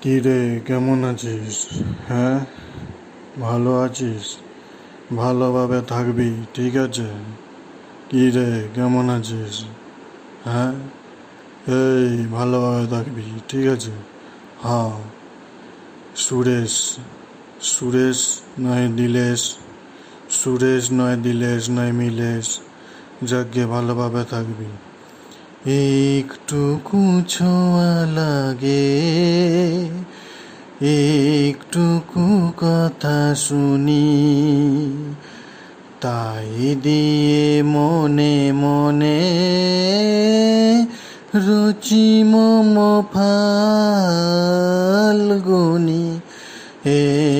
কি রে, কেমন আছিস? হ্যাঁ, ভালো আছিস? ভালোভাবে থাকবি, ঠিক আছে? কি রে, কেমন আছিস? হ্যাঁ, এই ভালোভাবে থাকবি, ঠিক আছে? হ্যাঁ। সুরেশ, সুরেশ নয় দিলেশ, সুরেশ নয় দিলেশ নয় মিলেশ, যাকে ভালোভাবে থাকবি। একটুকু ছোঁয়া লাগে, একটুকু কথা শুনি, তাই দিয়ে মনে মনে রুচি মম ফাল্গুনি।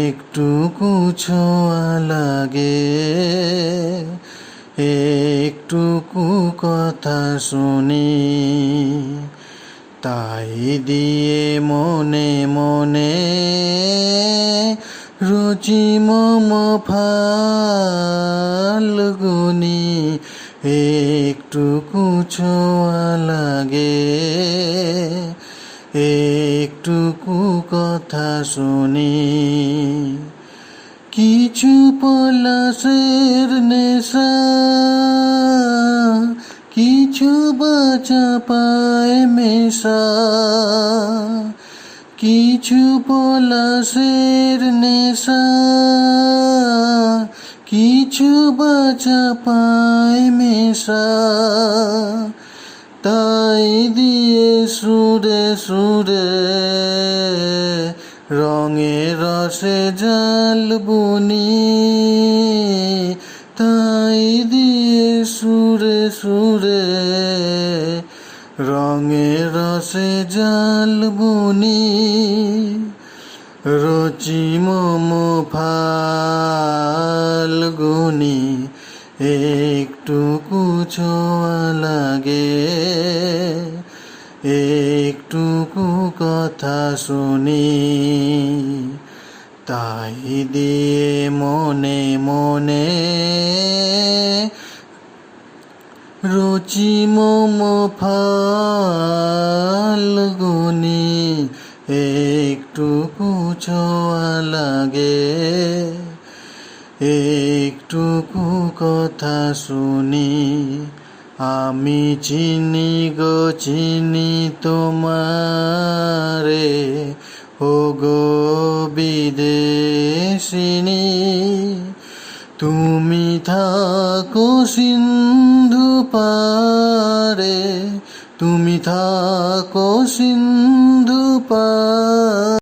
একটুকু ছোঁয়া লাগে, একটুকু কথা শুনি, তাই দিয়ে মনে মনে রুচি মম ফাল্গুনি। একটুকু ছোঁয়া লাগে, একটুকু কথা শুনি। কিছু পলাশের নেশা, কিছু বাঁচা পায় মেশা, কিছু পলাশের নেশা, কিছু বাঁচা পায় মেশা, তাই দিয়ে সুরে সুরে রঙে রসে জাল বুনি, তাই দিয়ে সুরে সুরে রঙে রসে জাল বুনি। রুচি মম ফাল্গুনি, একটুকু ছোঁয়া লাগে, একটুকু কথা শুনি, তাই দিয়ে মনে মনে রুচি মম ফাল্গুনি। একটুকু ছোঁয়া লাগে, একটুকু কথা শুনি। আমি চিনি গো চিনি তোমারে, ও গো বিদেশিনী। তুমি থাকো সিন্ধু পারে, তুমি থাকো সিন্ধু